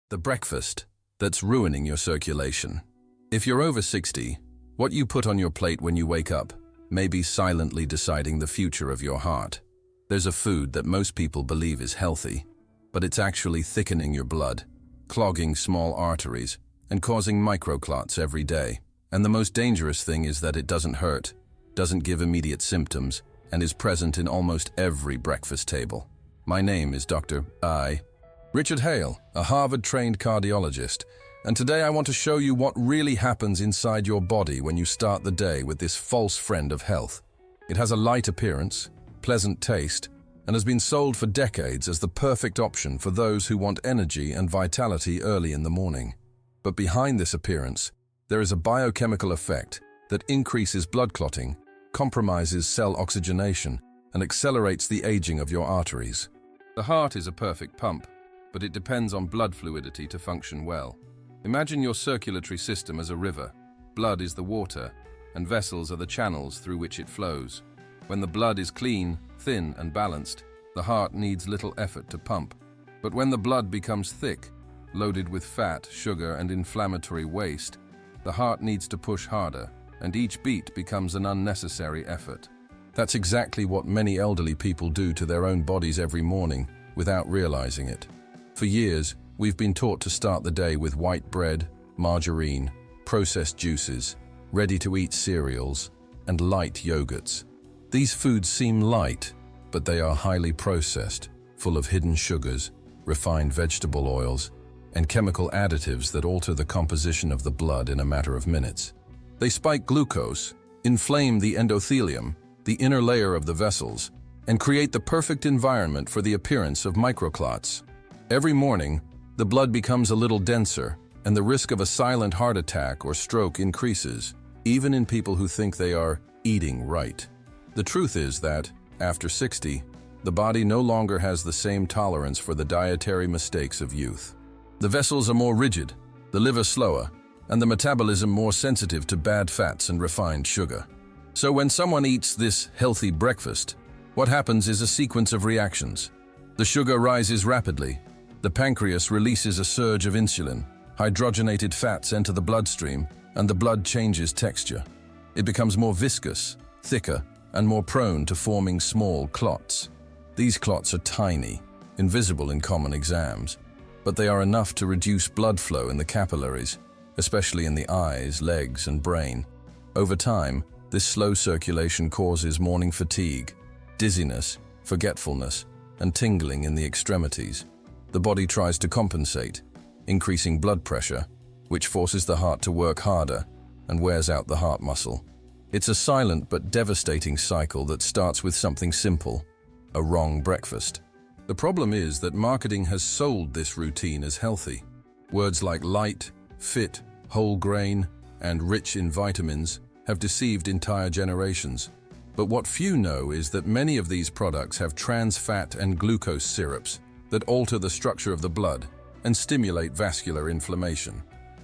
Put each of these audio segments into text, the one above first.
The breakfast that's ruining your circulation. If you're over 60, what you put on your plate when you wake up may be silently deciding the future of your heart. There's a food that most people believe is healthy, but it's actually thickening your blood, clogging small arteries, and causing microclots every day. And the most dangerous thing is that it doesn't hurt, doesn't give immediate symptoms, and is present in almost every breakfast table. My name is Dr. Richard Hale, a Harvard-trained cardiologist, and today I want to show you what really happens inside your body when you start the day with this false friend of health. It has a light appearance, pleasant taste, and has been sold for decades as the perfect option for those who want energy and vitality early in the morning. But behind this appearance, there is a biochemical effect that increases blood clotting, compromises cell oxygenation, and accelerates the aging of your arteries. The heart is a perfect pump, but it depends on blood fluidity to function well. Imagine your circulatory system as a river. Blood is the water, and vessels are the channels through which it flows. When the blood is clean, thin, and balanced, the heart needs little effort to pump. But when the blood becomes thick, loaded with fat, sugar, and inflammatory waste, the heart needs to push harder, and each beat becomes an unnecessary effort. That's exactly what many elderly people do to their own bodies every morning without realizing it. For years, we've been taught to start the day with white bread, margarine, processed juices, ready-to-eat cereals, and light yogurts. These foods seem light, but they are highly processed, full of hidden sugars, refined vegetable oils, and chemical additives that alter the composition of the blood in a matter of minutes. They spike glucose, inflame the endothelium, the inner layer of the vessels, and create the perfect environment for the appearance of microclots. Every morning, the blood becomes a little denser, and the risk of a silent heart attack or stroke increases, even in people who think they are eating right. The truth is that, after 60, the body no longer has the same tolerance for the dietary mistakes of youth. The vessels are more rigid, the liver slower, and the metabolism more sensitive to bad fats and refined sugar. So when someone eats this healthy breakfast, what happens is a sequence of reactions. The sugar rises rapidly. The pancreas releases a surge of insulin, hydrogenated fats enter the bloodstream, and the blood changes texture. It becomes more viscous, thicker, and more prone to forming small clots. These clots are tiny, invisible in common exams, but they are enough to reduce blood flow in the capillaries, especially in the eyes, legs, and brain. Over time, this slow circulation causes morning fatigue, dizziness, forgetfulness, and tingling in the extremities. The body tries to compensate, increasing blood pressure, which forces the heart to work harder and wears out the heart muscle. It's a silent but devastating cycle that starts with something simple, a wrong breakfast. The problem is that marketing has sold this routine as healthy. Words like light, fit, whole grain, and rich in vitamins have deceived entire generations. But what few know is that many of these products have trans fat and glucose syrups that alter the structure of the blood and stimulate vascular inflammation.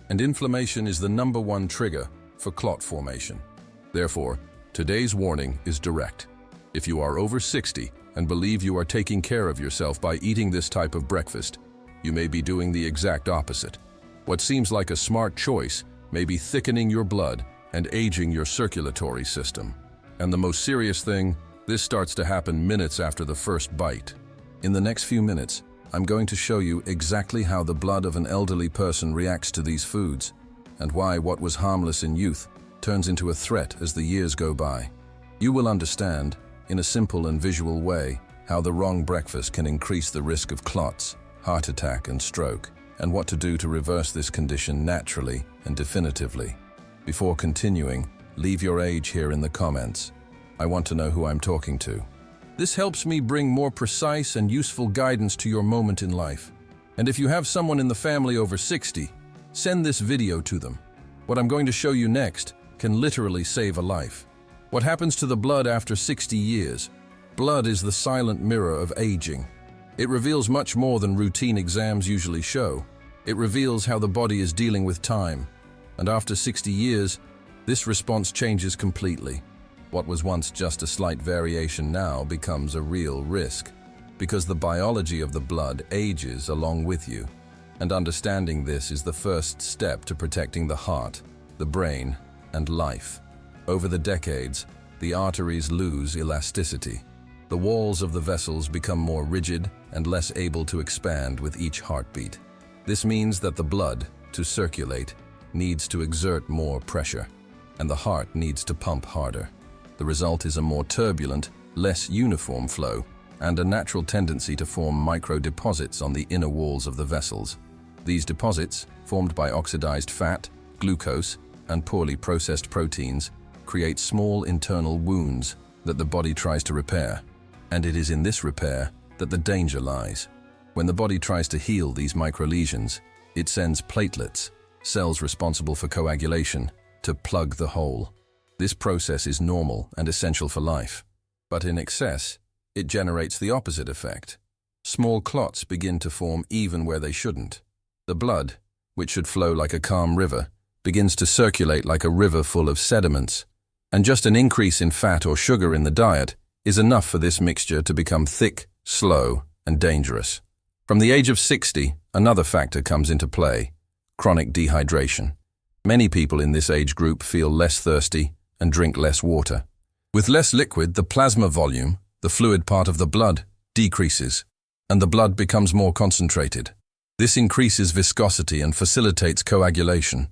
And inflammation is the #1 trigger for clot formation. Therefore, today's warning is direct. If you are over 60 and believe you are taking care of yourself by eating this type of breakfast, you may be doing the exact opposite. What seems like a smart choice may be thickening your blood and aging your circulatory system. And the most serious thing, this starts to happen minutes after the first bite. In the next few minutes, I'm going to show you exactly how the blood of an elderly person reacts to these foods, and why what was harmless in youth turns into a threat as the years go by. You will understand, in a simple and visual way, how the wrong breakfast can increase the risk of clots, heart attack, and stroke, and what to do to reverse this condition naturally and definitively. Before continuing, leave your age here in the comments. I want to know who I'm talking to. This helps me bring more precise and useful guidance to your moment in life. And if you have someone in the family over 60, send this video to them. What I'm going to show you next can literally save a life. What happens to the blood after 60 years? Blood is the silent mirror of aging. It reveals much more than routine exams usually show. It reveals how the body is dealing with time. And after 60 years, this response changes completely. What was once just a slight variation now becomes a real risk, because the biology of the blood ages along with you. And understanding this is the first step to protecting the heart, the brain, and life. Over the decades, the arteries lose elasticity. The walls of the vessels become more rigid and less able to expand with each heartbeat. This means that the blood, to circulate, needs to exert more pressure, and the heart needs to pump harder. The result is a more turbulent, less uniform flow, and a natural tendency to form micro-deposits on the inner walls of the vessels. These deposits, formed by oxidized fat, glucose, and poorly processed proteins, create small internal wounds that the body tries to repair. And it is in this repair that the danger lies. When the body tries to heal these microlesions, it sends platelets, cells responsible for coagulation, to plug the hole. This process is normal and essential for life. But in excess, it generates the opposite effect. Small clots begin to form even where they shouldn't. The blood, which should flow like a calm river, begins to circulate like a river full of sediments. And just an increase in fat or sugar in the diet is enough for this mixture to become thick, slow, and dangerous. From the age of 60, another factor comes into play: chronic dehydration. Many people in this age group feel less thirsty and drink less water. With less liquid, the plasma volume, the fluid part of the blood, decreases, and the blood becomes more concentrated. This increases viscosity and facilitates coagulation.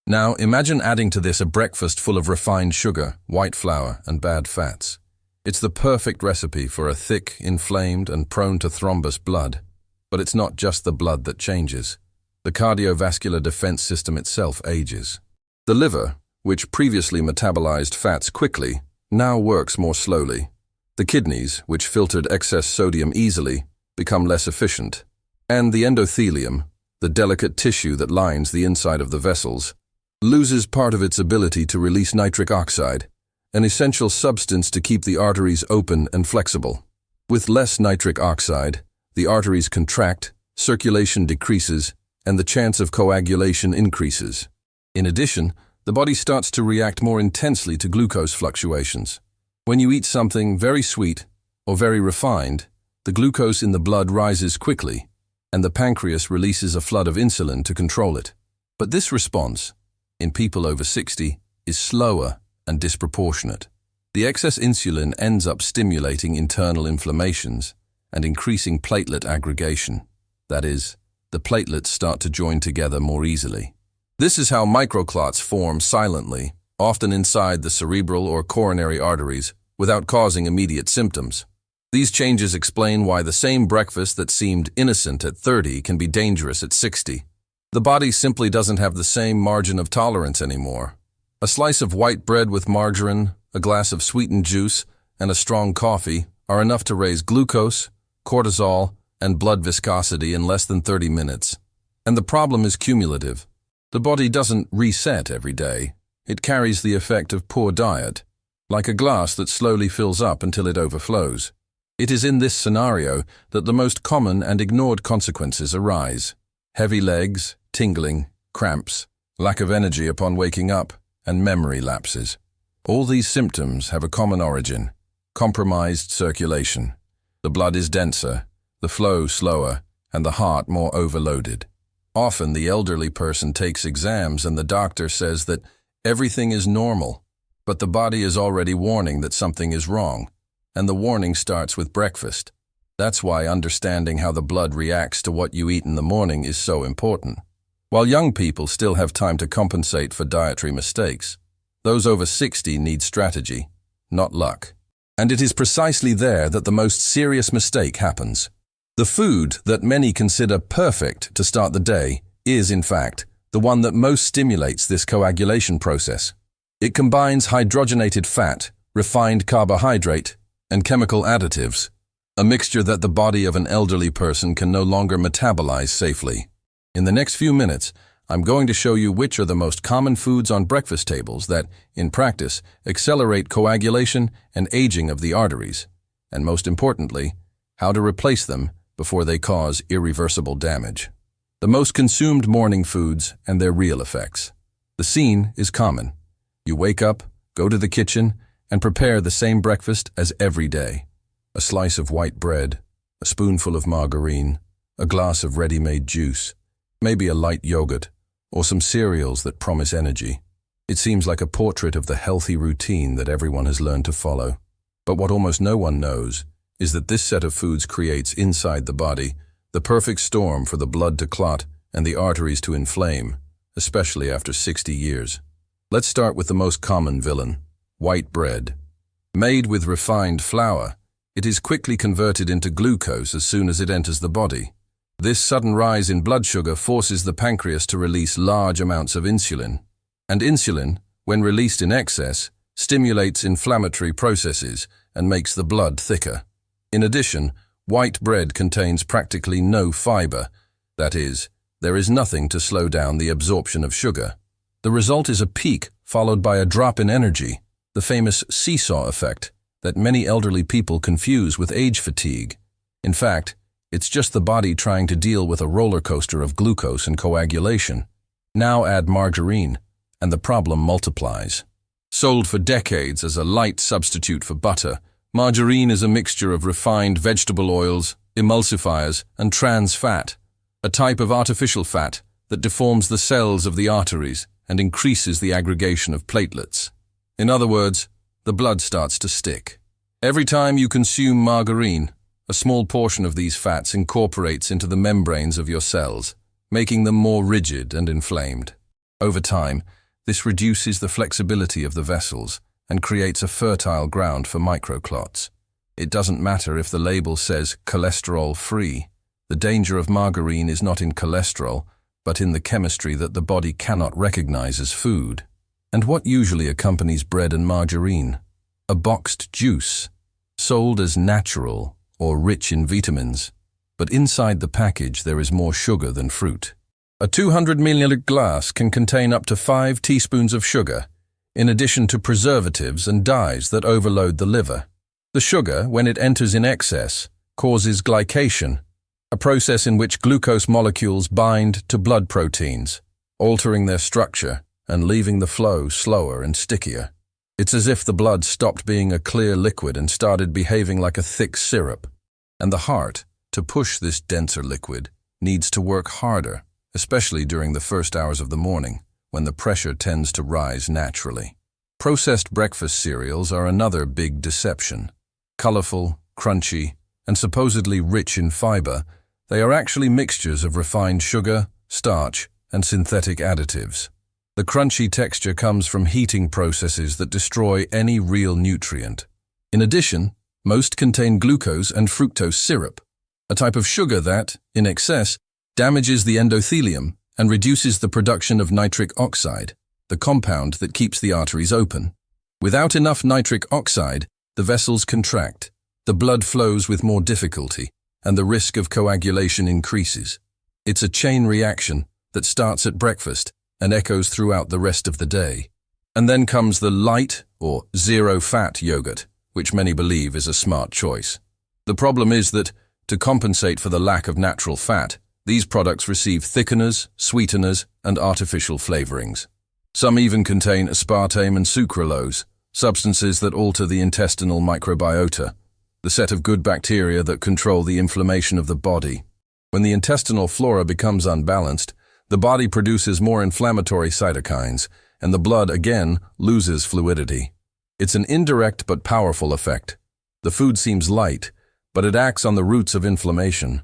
Now, imagine adding to this a breakfast full of refined sugar, white flour, and bad fats. It's the perfect recipe for a thick, inflamed, and prone to thrombus blood. But it's not just the blood that changes. The cardiovascular defense system itself ages. The liver, which previously metabolized fats quickly, now works more slowly. The kidneys, which filtered excess sodium easily, become less efficient. And the endothelium, the delicate tissue that lines the inside of the vessels, loses part of its ability to release nitric oxide, an essential substance to keep the arteries open and flexible. With less nitric oxide, the arteries contract, circulation decreases, and the chance of coagulation increases. In addition, the body starts to react more intensely to glucose fluctuations. When you eat something very sweet or very refined, the glucose in the blood rises quickly, and the pancreas releases a flood of insulin to control it. But this response, in people over 60, is slower and disproportionate. The excess insulin ends up stimulating internal inflammations and increasing platelet aggregation. That is, the platelets start to join together more easily. This is how microclots form silently, often inside the cerebral or coronary arteries, without causing immediate symptoms. These changes explain why the same breakfast that seemed innocent at 30 can be dangerous at 60. The body simply doesn't have the same margin of tolerance anymore. A slice of white bread with margarine, a glass of sweetened juice, and a strong coffee are enough to raise glucose, cortisol, and blood viscosity in less than 30 minutes. And the problem is cumulative. The body doesn't reset every day. It carries the effect of poor diet, like a glass that slowly fills up until it overflows. It is in this scenario that the most common and ignored consequences arise: heavy legs, tingling, cramps, lack of energy upon waking up, and memory lapses. All these symptoms have a common origin: compromised circulation. The blood is denser, the flow slower, and the heart more overloaded. Often the elderly person takes exams and the doctor says that everything is normal, but the body is already warning that something is wrong, and the warning starts with breakfast. That's why understanding how the blood reacts to what you eat in the morning is so important. While young people still have time to compensate for dietary mistakes, those over 60 need strategy, not luck. And it is precisely there that the most serious mistake happens. The food that many consider perfect to start the day is, in fact, the one that most stimulates this coagulation process. It combines hydrogenated fat, refined carbohydrate, and chemical additives, a mixture that the body of an elderly person can no longer metabolize safely. In the next few minutes, I'm going to show you which are the most common foods on breakfast tables that, in practice, accelerate coagulation and aging of the arteries, and most importantly, how to replace them before they cause irreversible damage. The most consumed morning foods and their real effects. The scene is common. You wake up, go to the kitchen, and prepare the same breakfast as every day. A slice of white bread, a spoonful of margarine, a glass of ready-made juice. Maybe a light yogurt, or some cereals that promise energy. It seems like a portrait of the healthy routine that everyone has learned to follow. But what almost no one knows is that this set of foods creates inside the body the perfect storm for the blood to clot and the arteries to inflame, especially after 60 years. Let's start with the most common villain, white bread. Made with refined flour, it is quickly converted into glucose as soon as it enters the body. This sudden rise in blood sugar forces the pancreas to release large amounts of insulin. And insulin, when released in excess, stimulates inflammatory processes and makes the blood thicker. In addition, white bread contains practically no fiber. That is, there is nothing to slow down the absorption of sugar. The result is a peak followed by a drop in energy, the famous seesaw effect that many elderly people confuse with age fatigue. In fact, it's just the body trying to deal with a roller coaster of glucose and coagulation. Now add margarine, and the problem multiplies. Sold for decades as a light substitute for butter, margarine is a mixture of refined vegetable oils, emulsifiers, and trans fat, a type of artificial fat that deforms the cells of the arteries and increases the aggregation of platelets. In other words, the blood starts to stick. Every time you consume margarine, a small portion of these fats incorporates into the membranes of your cells, making them more rigid and inflamed. Over time, this reduces the flexibility of the vessels and creates a fertile ground for microclots. It doesn't matter if the label says cholesterol-free. The danger of margarine is not in cholesterol, but in the chemistry that the body cannot recognize as food. And what usually accompanies bread and margarine? A boxed juice, sold as natural or rich in vitamins. But inside the package there is more sugar than fruit. A 200 ml glass can contain up to 5 teaspoons of sugar, in addition to preservatives and dyes that overload the liver. The sugar, when it enters in excess, causes glycation, a process in which glucose molecules bind to blood proteins, altering their structure and leaving the flow slower and stickier. It's as if the blood stopped being a clear liquid and started behaving like a thick syrup. And the heart, to push this denser liquid, needs to work harder, especially during the first hours of the morning, when the pressure tends to rise naturally. Processed breakfast cereals are another big deception. Colorful, crunchy, and supposedly rich in fiber, they are actually mixtures of refined sugar, starch, and synthetic additives. The crunchy texture comes from heating processes that destroy any real nutrient. In addition, most contain glucose and fructose syrup, a type of sugar that, in excess, damages the endothelium and reduces the production of nitric oxide, the compound that keeps the arteries open. Without enough nitric oxide, the vessels contract, the blood flows with more difficulty, and the risk of coagulation increases. It's a chain reaction that starts at breakfast and echoes throughout the rest of the day. And then comes the light or zero-fat yogurt, which many believe is a smart choice. The problem is that, to compensate for the lack of natural fat, these products receive thickeners, sweeteners, and artificial flavorings. Some even contain aspartame and sucralose, substances that alter the intestinal microbiota, the set of good bacteria that control the inflammation of the body. When the intestinal flora becomes unbalanced, the body produces more inflammatory cytokines, and the blood again loses fluidity. It's an indirect but powerful effect. The food seems light, but it acts on the roots of inflammation.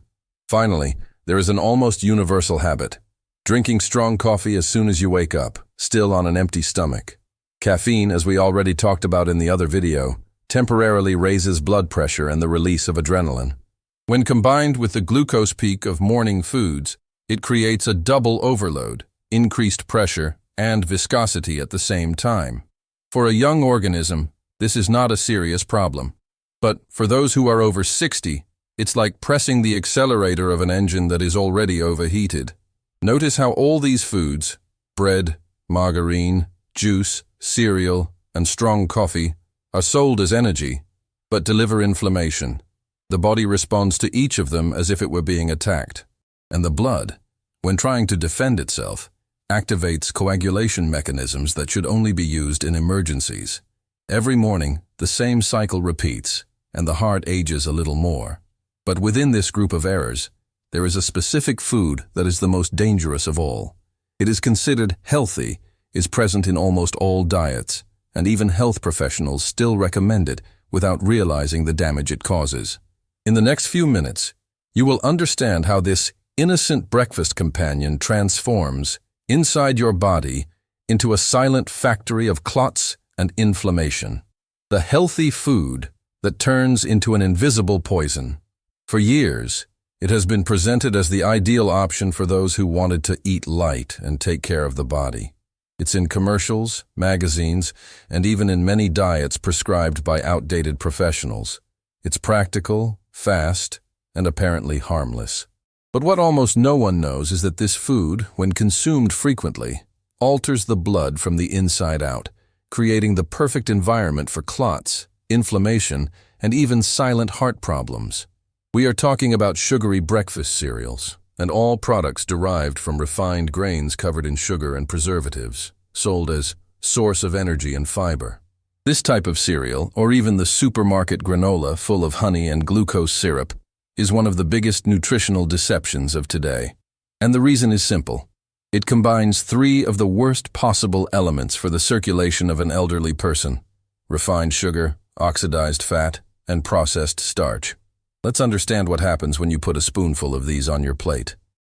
Finally, there is an almost universal habit: drinking strong coffee as soon as you wake up, still on an empty stomach. Caffeine, as we already talked about in the other video, temporarily raises blood pressure and the release of adrenaline. When combined with the glucose peak of morning foods, it creates a double overload, increased pressure, and viscosity at the same time. For a young organism, this is not a serious problem. But for those who are over 60, it's like pressing the accelerator of an engine that is already overheated. Notice how all these foods, bread, margarine, juice, cereal, and strong coffee, are sold as energy, but deliver inflammation. The body responds to each of them as if it were being attacked. And the blood, when trying to defend itself, activates coagulation mechanisms that should only be used in emergencies. Every morning, the same cycle repeats, and the heart ages a little more. But within this group of errors, there is a specific food that is the most dangerous of all. It is considered healthy, is present in almost all diets, and even health professionals still recommend it without realizing the damage it causes. In the next few minutes, you will understand how this innocent breakfast companion transforms inside your body into a silent factory of clots and inflammation. The healthy food that turns into an invisible poison. For years, it has been presented as the ideal option for those who wanted to eat light and take care of the body. It's in commercials, magazines, and even in many diets prescribed by outdated professionals. It's practical, fast, and apparently harmless. But what almost no one knows is that this food, when consumed frequently, alters the blood from the inside out, creating the perfect environment for clots, inflammation, and even silent heart problems. We are talking about sugary breakfast cereals, and all products derived from refined grains covered in sugar and preservatives, sold as source of energy and fiber. This type of cereal, or even the supermarket granola full of honey and glucose syrup, is one of the biggest nutritional deceptions of today. And the reason is simple. It combines 3 of the worst possible elements for the circulation of an elderly person: refined sugar, oxidized fat, and processed starch. Let's understand what happens when you put a spoonful of these on your plate.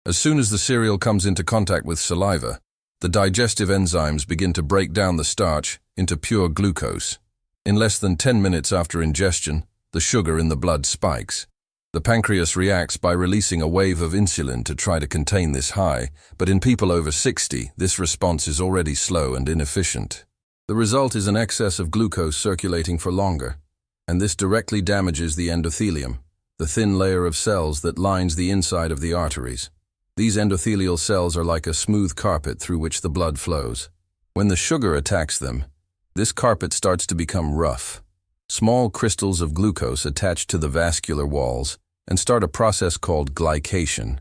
As soon as the cereal comes into contact with saliva, the digestive enzymes begin to break down the starch into pure glucose. In less than 10 minutes after ingestion, the sugar in the blood spikes. The pancreas reacts by releasing a wave of insulin to try to contain this high, but in people over 60, this response is already slow and inefficient. The result is an excess of glucose circulating for longer, and this directly damages the endothelium, the thin layer of cells that lines the inside of the arteries. These endothelial cells are like a smooth carpet through which the blood flows. When the sugar attacks them, this carpet starts to become rough. Small crystals of glucose attach to the vascular walls and start a process called glycation,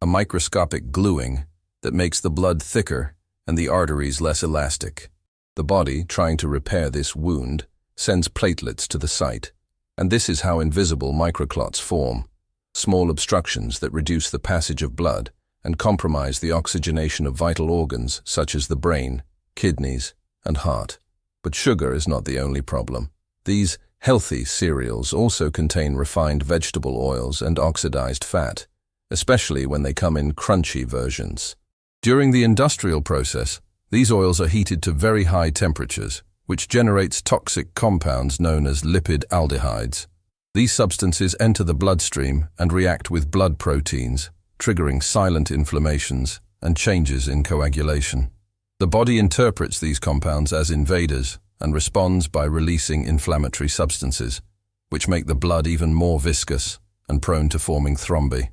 a microscopic gluing that makes the blood thicker and the arteries less elastic. The body, trying to repair this wound, sends platelets to the site, and this is how invisible microclots form, small obstructions that reduce the passage of blood and compromise the oxygenation of vital organs such as the brain, kidneys, and heart. But sugar is not the only problem. These healthy cereals also contain refined vegetable oils and oxidized fat, especially when they come in crunchy versions. During the industrial process, these oils are heated to very high temperatures, which generates toxic compounds known as lipid aldehydes. These substances enter the bloodstream and react with blood proteins, triggering silent inflammations and changes in coagulation. The body interprets these compounds as invaders and responds by releasing inflammatory substances, which make the blood even more viscous and prone to forming thrombi.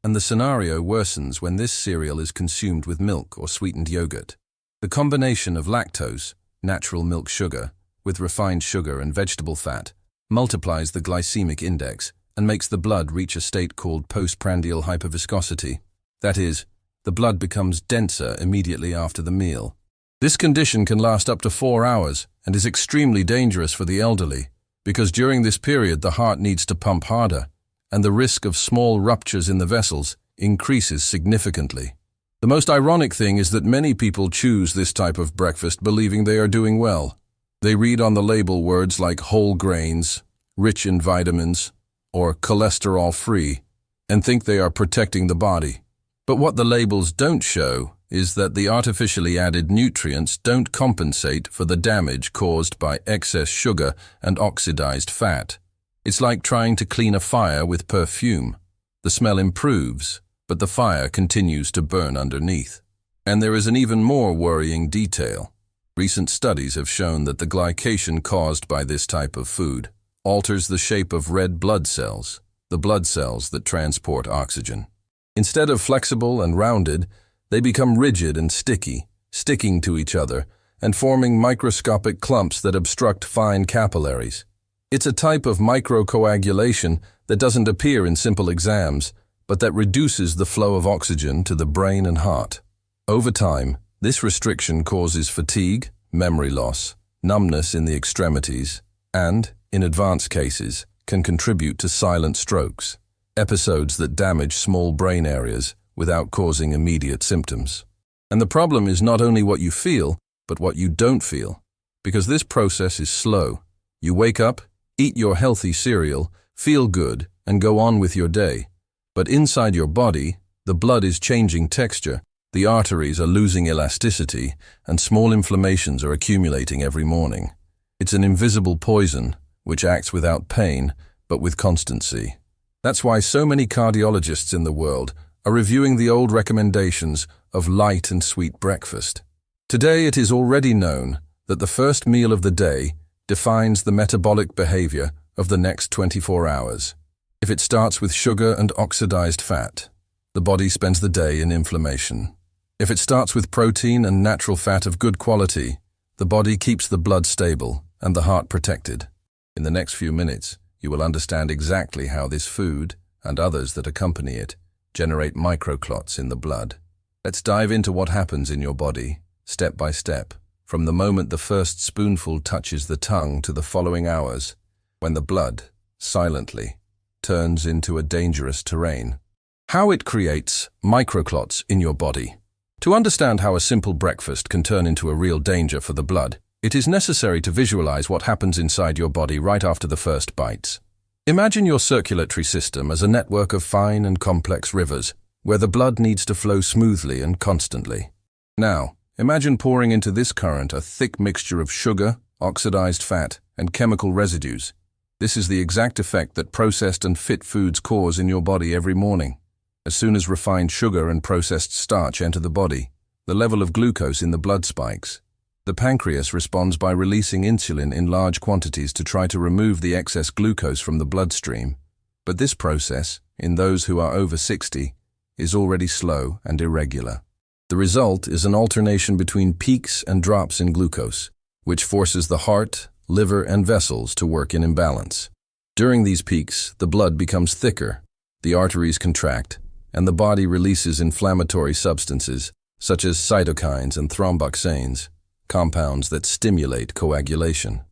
And the scenario worsens when this cereal is consumed with milk or sweetened yogurt. The combination of lactose, natural milk sugar, with refined sugar and vegetable fat multiplies the glycemic index and makes the blood reach a state called postprandial hyperviscosity. That is, the blood becomes denser immediately after the meal. This condition can last up to 4 hours and is extremely dangerous for the elderly, because during this period the heart needs to pump harder, and the risk of small ruptures in the vessels increases significantly. The most ironic thing is that many people choose this type of breakfast believing they are doing well. They read on the label words like whole grains, rich in vitamins, or cholesterol-free, and think they are protecting the body. But what the labels don't show is that the artificially added nutrients don't compensate for the damage caused by excess sugar and oxidized fat. It's like trying to clean a fire with perfume. The smell improves, but the fire continues to burn underneath. And there is an even more worrying detail. Recent studies have shown that the glycation caused by this type of food alters the shape of red blood cells, the blood cells that transport oxygen. Instead of flexible and rounded, they become rigid and sticky, sticking to each other and forming microscopic clumps that obstruct fine capillaries. It's a type of microcoagulation that doesn't appear in simple exams, but that reduces the flow of oxygen to the brain and heart. Over time, this restriction causes fatigue, memory loss, numbness in the extremities, and, in advanced cases, can contribute to silent strokes. episodes that damage small brain areas without causing immediate symptoms. And the problem is not only what you feel, but what you don't feel. Because this process is slow. You wake up, eat your healthy cereal, feel good, and go on with your day. But inside your body, the blood is changing texture, the arteries are losing elasticity, and small inflammations are accumulating every morning. It's an invisible poison, which acts without pain, but with constancy. That's why so many cardiologists in the world are reviewing the old recommendations of light and sweet breakfast. Today it is already known that the first meal of the day defines the metabolic behavior of the next 24 hours. If it starts with sugar and oxidized fat, the body spends the day in inflammation. If it starts with protein and natural fat of good quality, the body keeps the blood stable and the heart protected. In the next few minutes, you will understand exactly how this food, and others that accompany it, generate microclots in the blood. Let's dive into what happens in your body, step by step, from the moment the first spoonful touches the tongue to the following hours, when the blood, silently, turns into a dangerous terrain. How it creates microclots in your body. To understand how a simple breakfast can turn into a real danger for the blood, it is necessary to visualize what happens inside your body right after the first bites. Imagine your circulatory system as a network of fine and complex rivers, where the blood needs to flow smoothly and constantly. Now, imagine pouring into this current a thick mixture of sugar, oxidized fat, and chemical residues. This is the exact effect that processed and fit foods cause in your body every morning. As soon as refined sugar and processed starch enter the body, the level of glucose in the blood spikes. The pancreas responds by releasing insulin in large quantities to try to remove the excess glucose from the bloodstream. But this process, in those who are over 60, is already slow and irregular. The result is an alternation between peaks and drops in glucose, which forces the heart, liver, and vessels to work in imbalance. During these peaks, the blood becomes thicker, the arteries contract, and the body releases inflammatory substances, such as cytokines and thromboxanes, compounds that stimulate coagulation.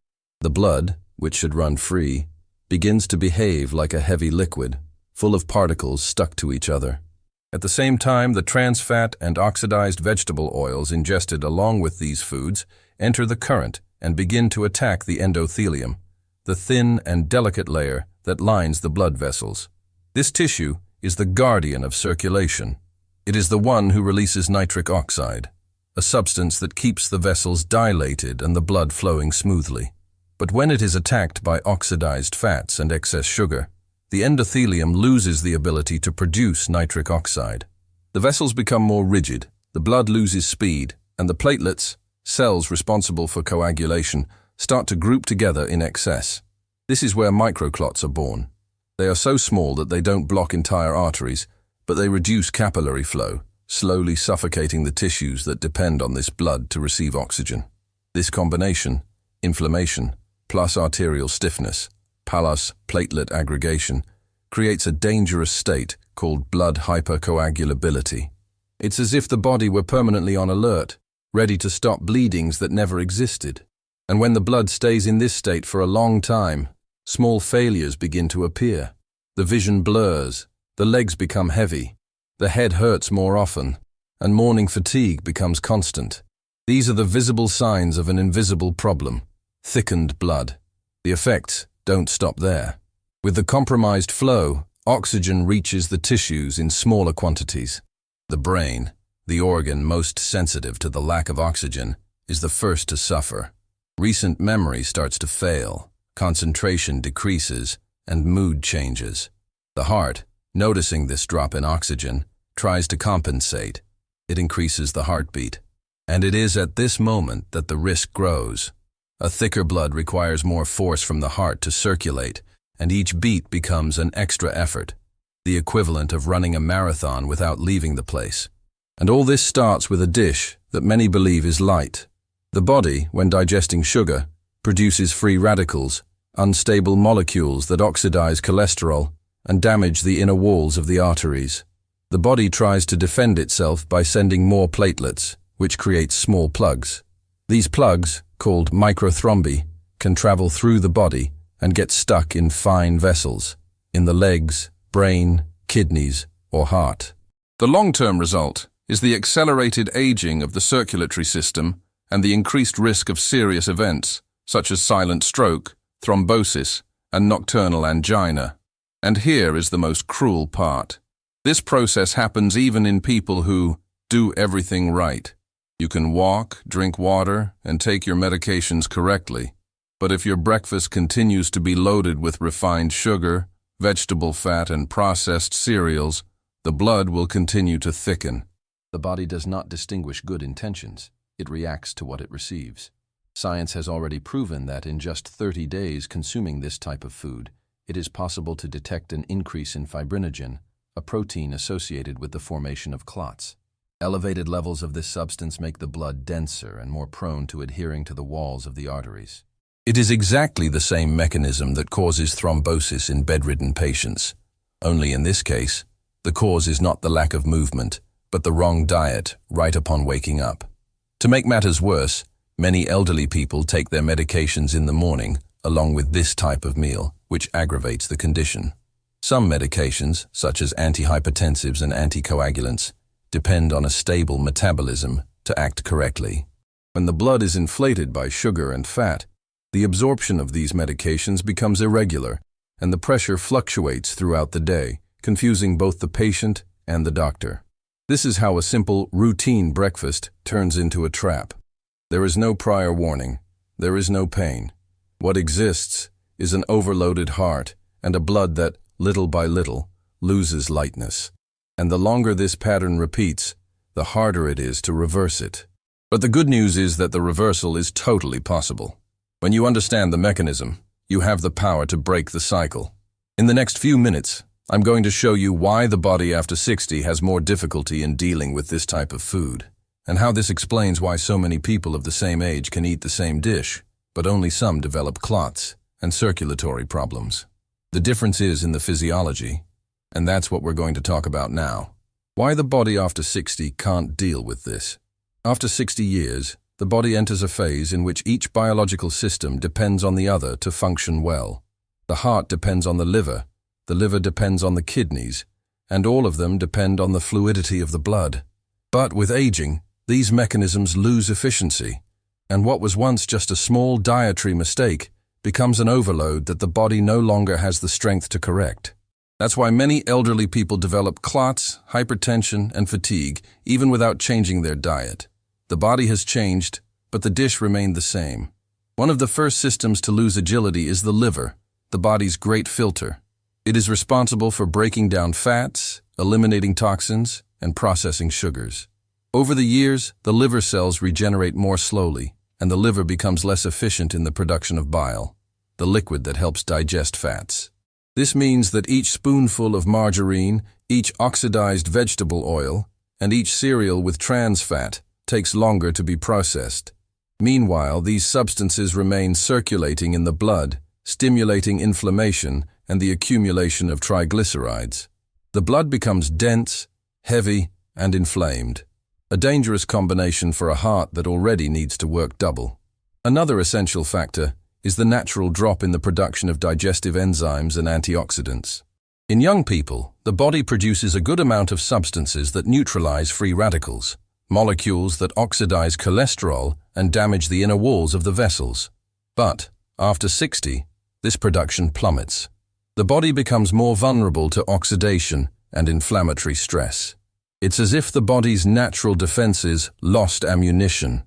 The blood, which should run free, begins to behave like a heavy liquid, full of particles stuck to each other. At the same time, the trans fat and oxidized vegetable oils ingested along with these foods enter the current and begin to attack the endothelium, the thin and delicate layer that lines the blood vessels. This tissue is the guardian of circulation. It is the one who releases nitric oxide, a substance that keeps the vessels dilated and the blood flowing smoothly. But when it is attacked by oxidized fats and excess sugar, the endothelium loses the ability to produce nitric oxide. The vessels become more rigid, the blood loses speed, and the platelets, cells responsible for coagulation, start to group together in excess. This is where microclots are born. They are so small that they don't block entire arteries, but they reduce capillary flow, slowly suffocating the tissues that depend on this blood to receive oxygen. This combination, inflammation, plus arterial stiffness, plus platelet aggregation, creates a dangerous state called blood hypercoagulability. It's as if the body were permanently on alert, ready to stop bleedings that never existed. And when the blood stays in this state for a long time, small failures begin to appear. The vision blurs, the legs become heavy, the head hurts more often, and morning fatigue becomes constant. These are the visible signs of an invisible problem: thickened blood. The effects don't stop there. With the compromised flow, oxygen reaches the tissues in smaller quantities. The brain, the organ most sensitive to the lack of oxygen, is the first to suffer. Recent memory starts to fail, concentration decreases, and mood changes. The heart, noticing this drop in oxygen, tries to compensate. It increases the heartbeat. And it is at this moment that the risk grows. A thicker blood requires more force from the heart to circulate, and each beat becomes an extra effort, the equivalent of running a marathon without leaving the place. And all this starts with a dish that many believe is light. The body, when digesting sugar, produces free radicals, unstable molecules that oxidize cholesterol and damage the inner walls of the arteries. The body tries to defend itself by sending more platelets, which creates small plugs. These plugs, called microthrombi, can travel through the body and get stuck in fine vessels, in the legs, brain, kidneys, or heart. The long-term result is the accelerated aging of the circulatory system and the increased risk of serious events, such as silent stroke, thrombosis, and nocturnal angina. And here is the most cruel part. This process happens even in people who do everything right. You can walk, drink water, and take your medications correctly. But if your breakfast continues to be loaded with refined sugar, vegetable fat, and processed cereals, the blood will continue to thicken. The body does not distinguish good intentions. It reacts to what it receives. Science has already proven that in just 30 days consuming this type of food, it is possible to detect an increase in fibrinogen, a protein associated with the formation of clots. Elevated levels of this substance make the blood denser and more prone to adhering to the walls of the arteries. It is exactly the same mechanism that causes thrombosis in bedridden patients. Only in this case, the cause is not the lack of movement, but the wrong diet right upon waking up. To make matters worse, many elderly people take their medications in the morning, along with this type of meal, which aggravates the condition. Some medications, such as antihypertensives and anticoagulants, depend on a stable metabolism to act correctly. When the blood is inflated by sugar and fat, the absorption of these medications becomes irregular, and the pressure fluctuates throughout the day, confusing both the patient and the doctor. This is how a simple, routine breakfast turns into a trap. There is no prior warning. There is no pain. What exists is an overloaded heart and a blood that, little by little, loses lightness. And the longer this pattern repeats, the harder it is to reverse it. But the good news is that the reversal is totally possible. When you understand the mechanism, you have the power to break the cycle. In the next few minutes, I'm going to show you why the body after 60 has more difficulty in dealing with this type of food, and how this explains why so many people of the same age can eat the same dish, but only some develop clots and circulatory problems. The difference is in the physiology, and that's what we're going to talk about now. Why the body after 60 can't deal with this. After 60 years, the body enters a phase in which each biological system depends on the other to function well. The heart depends on the liver depends on the kidneys, and all of them depend on the fluidity of the blood. But with aging, these mechanisms lose efficiency, and what was once just a small dietary mistake becomes an overload that the body no longer has the strength to correct. That's why many elderly people develop clots, hypertension, and fatigue, even without changing their diet. The body has changed, but the dish remained the same. One of the first systems to lose agility is the liver, the body's great filter. It is responsible for breaking down fats, eliminating toxins, and processing sugars. Over the years, the liver cells regenerate more slowly, and the liver becomes less efficient in the production of bile, the liquid that helps digest fats. This means that each spoonful of margarine, each oxidized vegetable oil, and each cereal with trans fat takes longer to be processed. Meanwhile, these substances remain circulating in the blood, stimulating inflammation and the accumulation of triglycerides. The blood becomes dense, heavy, and inflamed, a dangerous combination for a heart that already needs to work double. Another essential factor is the natural drop in the production of digestive enzymes and antioxidants. In young people, the body produces a good amount of substances that neutralize free radicals, molecules that oxidize cholesterol and damage the inner walls of the vessels. But after 60, this production plummets. The body becomes more vulnerable to oxidation and inflammatory stress. It's as if the body's natural defenses lost ammunition.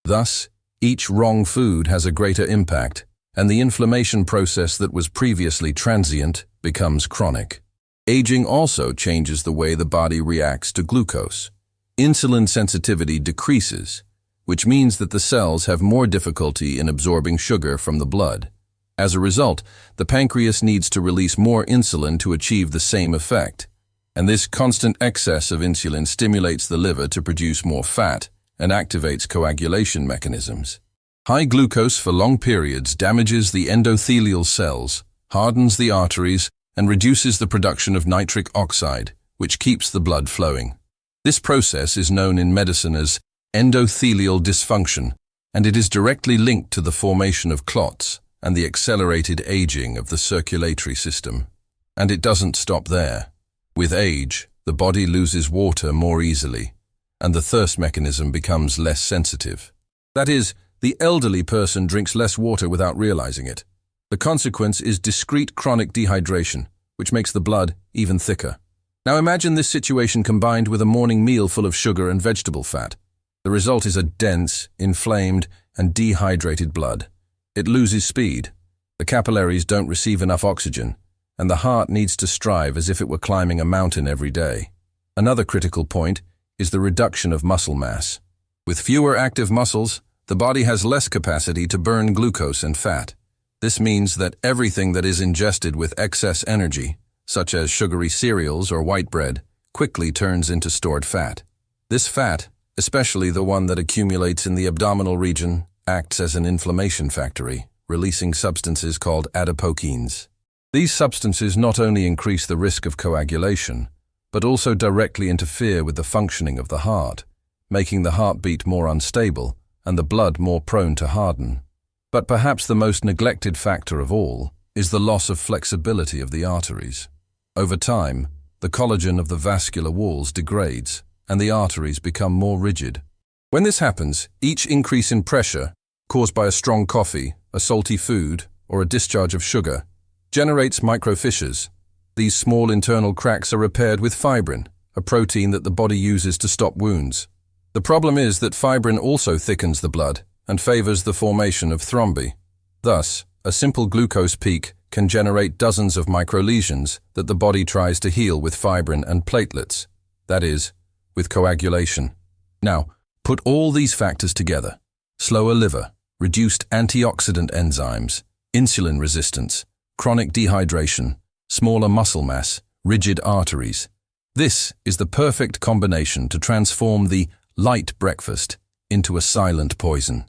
Thus, each wrong food has a greater impact, and the inflammation process that was previously transient becomes chronic. Aging also changes the way the body reacts to glucose. Insulin sensitivity decreases, which means that the cells have more difficulty in absorbing sugar from the blood. As a result, the pancreas needs to release more insulin to achieve the same effect, and this constant excess of insulin stimulates the liver to produce more fat and activates coagulation mechanisms. High glucose for long periods damages the endothelial cells, hardens the arteries, and reduces the production of nitric oxide, which keeps the blood flowing. This process is known in medicine as endothelial dysfunction, and it is directly linked to the formation of clots and the accelerated aging of the circulatory system. And it doesn't stop there. With age, the body loses water more easily, and the thirst mechanism becomes less sensitive. That is, the elderly person drinks less water without realizing it. The consequence is discrete chronic dehydration, which makes the blood even thicker. Now imagine this situation combined with a morning meal full of sugar and vegetable fat. The result is a dense, inflamed, and dehydrated blood. It loses speed. The capillaries don't receive enough oxygen, and the heart needs to strive as if it were climbing a mountain every day. Another critical point is the reduction of muscle mass. With fewer active muscles, the body has less capacity to burn glucose and fat. This means that everything that is ingested with excess energy, such as sugary cereals or white bread, quickly turns into stored fat. This fat, especially the one that accumulates in the abdominal region, acts as an inflammation factory, releasing substances called adipokines. These substances not only increase the risk of coagulation, but also directly interfere with the functioning of the heart, making the heartbeat more unstable and the blood more prone to harden. But perhaps the most neglected factor of all is the loss of flexibility of the arteries. Over time, the collagen of the vascular walls degrades and the arteries become more rigid. When this happens, each increase in pressure, caused by a strong coffee, a salty food, or a discharge of sugar, generates microfissures. These small internal cracks are repaired with fibrin, a protein that the body uses to stop wounds. The problem is that fibrin also thickens the blood and favors the formation of thrombi. Thus, a simple glucose peak can generate dozens of microlesions that the body tries to heal with fibrin and platelets, that is, with coagulation. Now, put all these factors together: slower liver, reduced antioxidant enzymes, insulin resistance, chronic dehydration, smaller muscle mass, rigid arteries. This is the perfect combination to transform the light breakfast into a silent poison.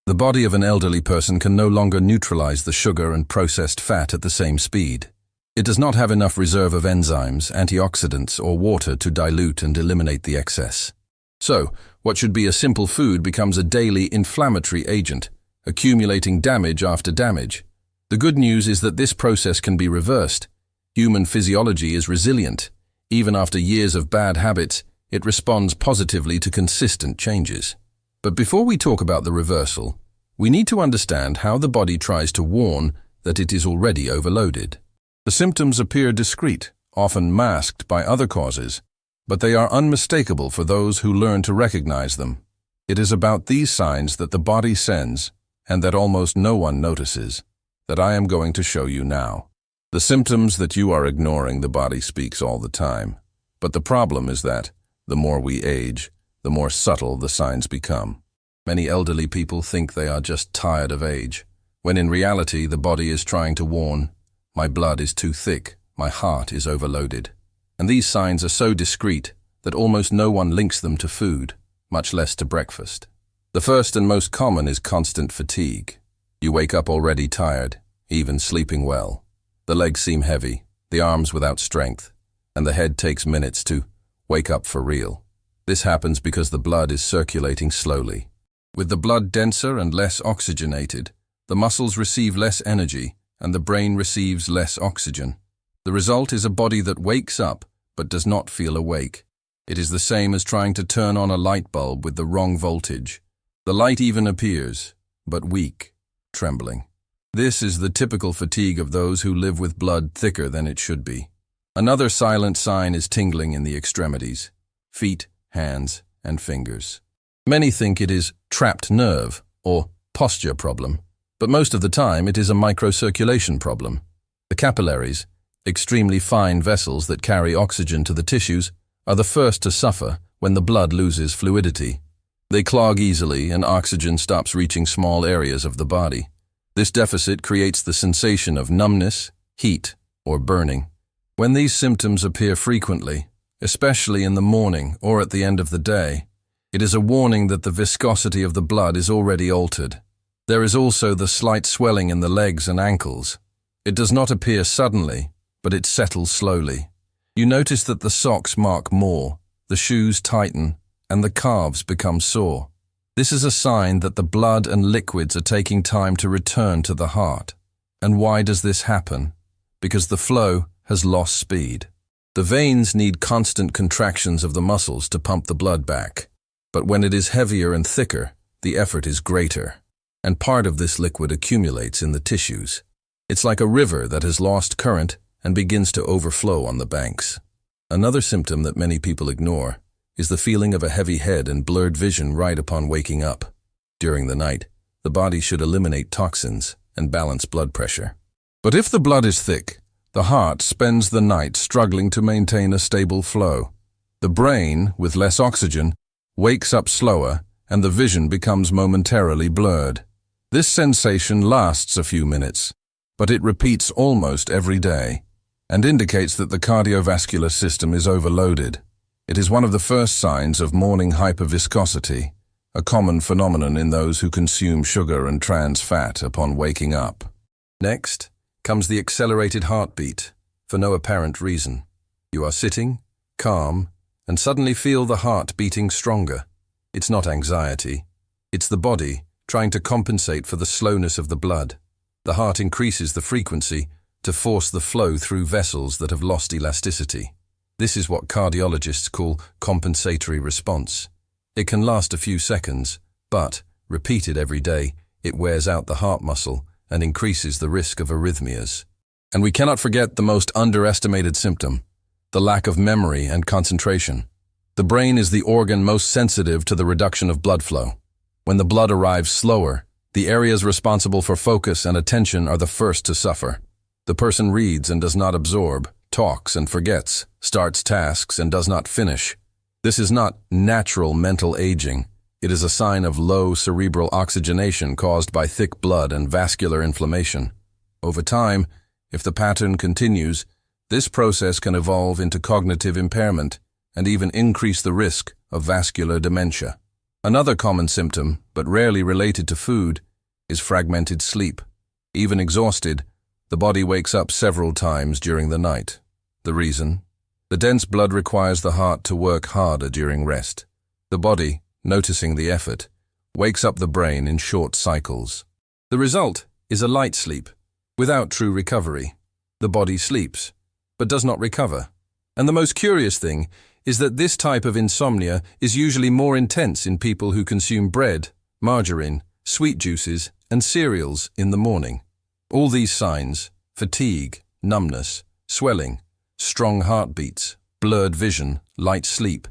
The body of an elderly person can no longer neutralize the sugar and processed fat at the same speed. It does not have enough reserve of enzymes, antioxidants, or water to dilute and eliminate the excess. So, what should be a simple food becomes a daily inflammatory agent, accumulating damage after damage. The good news is that this process can be reversed. Human physiology is resilient. Even after years of bad habits, it responds positively to consistent changes. But before we talk about the reversal, we need to understand how the body tries to warn that it is already overloaded. The symptoms appear discreet, often masked by other causes, but they are unmistakable for those who learn to recognize them. It is about these signs that the body sends, and that almost no one notices, that I am going to show you now. The symptoms that you are ignoring, the body speaks all the time. But the problem is that, the more we age, the more subtle the signs become. Many elderly people think they are just tired of age, when in reality the body is trying to warn, my blood is too thick, my heart is overloaded. And these signs are so discreet that almost no one links them to food, much less to breakfast. The first and most common is constant fatigue. You wake up already tired, even sleeping well. The legs seem heavy, the arms without strength, and the head takes minutes to wake up for real. This happens because the blood is circulating slowly. With the blood denser and less oxygenated, the muscles receive less energy and the brain receives less oxygen. The result is a body that wakes up but does not feel awake. It is the same as trying to turn on a light bulb with the wrong voltage. The light even appears, but weak, trembling. This is the typical fatigue of those who live with blood thicker than it should be. Another silent sign is tingling in the extremities, feet, hands, and fingers. Many think it is trapped nerve or posture problem, but most of the time it is a microcirculation problem. The capillaries, extremely fine vessels that carry oxygen to the tissues, are the first to suffer when the blood loses fluidity. They clog easily and oxygen stops reaching small areas of the body. This deficit creates the sensation of numbness, heat, or burning. When these symptoms appear frequently, especially in the morning or at the end of the day, it is a warning that the viscosity of the blood is already altered. There is also the slight swelling in the legs and ankles. It does not appear suddenly, but it settles slowly. You notice that the socks mark more, the shoes tighten, and the calves become sore. This is a sign that the blood and liquids are taking time to return to the heart. And why does this happen? Because the flow, has lost speed. The veins need constant contractions of the muscles to pump the blood back. But when it is heavier and thicker, the effort is greater, and part of this liquid accumulates in the tissues. It's like a river that has lost current and begins to overflow on the banks. Another symptom that many people ignore is the feeling of a heavy head and blurred vision right upon waking up. During the night, the body should eliminate toxins and balance blood pressure. But if the blood is thick, the heart spends the night struggling to maintain a stable flow. The brain, with less oxygen, wakes up slower, and the vision becomes momentarily blurred. This sensation lasts a few minutes, but it repeats almost every day, and indicates that the cardiovascular system is overloaded. It is one of the first signs of morning hyperviscosity, a common phenomenon in those who consume sugar and trans fat upon waking up. Next comes the accelerated heartbeat, for no apparent reason. You are sitting, calm, and suddenly feel the heart beating stronger. It's not anxiety. It's the body trying to compensate for the slowness of the blood. The heart increases the frequency to force the flow through vessels that have lost elasticity. This is what cardiologists call compensatory response. It can last a few seconds, but, repeated every day, it wears out the heart muscle and increases the risk of arrhythmias. And we cannot forget the most underestimated symptom, the lack of memory and concentration. The brain is the organ most sensitive to the reduction of blood flow. When the blood arrives slower, the areas responsible for focus and attention are the first to suffer. The person reads and does not absorb, talks and forgets, starts tasks and does not finish. This is not natural mental aging. It is a sign of low cerebral oxygenation caused by thick blood and vascular inflammation. Over time, if the pattern continues, this process can evolve into cognitive impairment and even increase the risk of vascular dementia. Another common symptom, but rarely related to food, is fragmented sleep. Even exhausted, the body wakes up several times during the night. The reason? The dense blood requires the heart to work harder during rest. The body, noticing the effort, wakes up the brain in short cycles. The result is a light sleep, without true recovery. The body sleeps, but does not recover. And the most curious thing is that this type of insomnia is usually more intense in people who consume bread, margarine, sweet juices, and cereals in the morning. All these signs, fatigue, numbness, swelling, strong heartbeats, blurred vision, light sleep,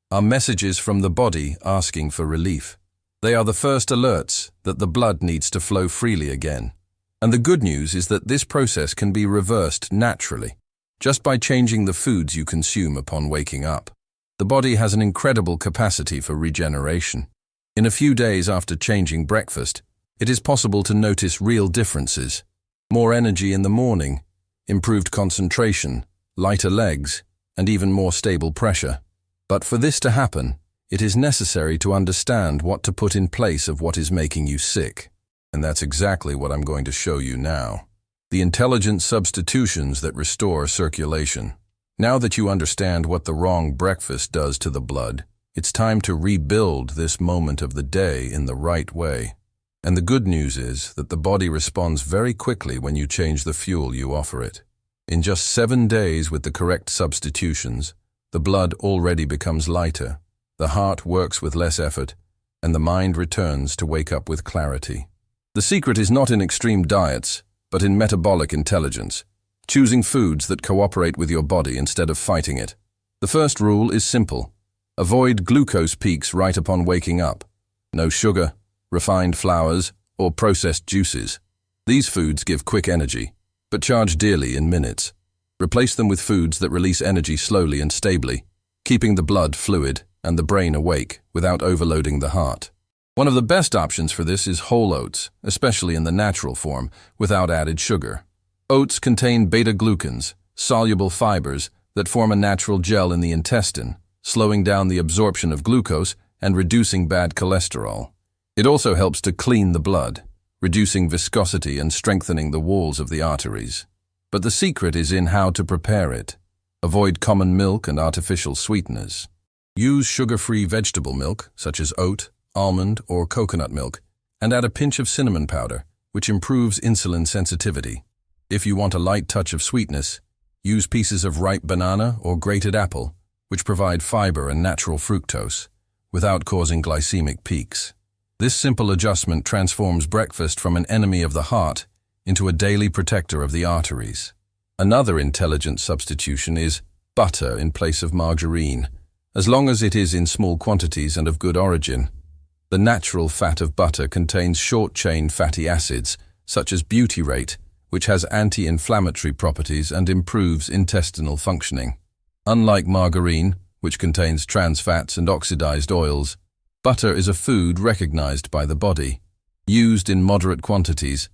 are messages from the body asking for relief. They are the first alerts that the blood needs to flow freely again. And the good news is that this process can be reversed naturally, just by changing the foods you consume upon waking up. The body has an incredible capacity for regeneration. In a few days after changing breakfast, it is possible to notice real differences. More energy in the morning, improved concentration, lighter legs, and even more stable pressure. But for this to happen, it is necessary to understand what to put in place of what is making you sick. And that's exactly what I'm going to show you now. The intelligent substitutions that restore circulation. Now that you understand what the wrong breakfast does to the blood, it's time to rebuild this moment of the day in the right way. And the good news is that the body responds very quickly when you change the fuel you offer it. In just 7 days with the correct substitutions, the blood already becomes lighter, the heart works with less effort, and the mind returns to wake up with clarity. The secret is not in extreme diets, but in metabolic intelligence, choosing foods that cooperate with your body instead of fighting it. The first rule is simple. Avoid glucose peaks right upon waking up. No sugar, refined flours, or processed juices. These foods give quick energy, but charge dearly in minutes. Replace them with foods that release energy slowly and stably, keeping the blood fluid and the brain awake without overloading the heart. One of the best options for this is whole oats, especially in the natural form, without added sugar. Oats contain beta-glucans, soluble fibers that form a natural gel in the intestine, slowing down the absorption of glucose and reducing bad cholesterol. It also helps to clean the blood, reducing viscosity and strengthening the walls of the arteries. But the secret is in how to prepare it. Avoid common milk and artificial sweeteners. Use sugar-free vegetable milk, such as oat, almond, or coconut milk, and add a pinch of cinnamon powder, which improves insulin sensitivity. If you want a light touch of sweetness, Use pieces of ripe banana or grated apple, which provide fiber and natural fructose, without causing glycemic peaks. This simple adjustment transforms breakfast from an enemy of the heart into a daily protector of the arteries. Another intelligent substitution is butter in place of margarine, as long as it is in small quantities and of good origin. The natural fat of butter contains short-chain fatty acids, such as butyrate, which has anti-inflammatory properties and improves intestinal functioning. Unlike margarine, which contains trans fats and oxidized oils, butter is a food recognized by the body. Used in moderate quantities,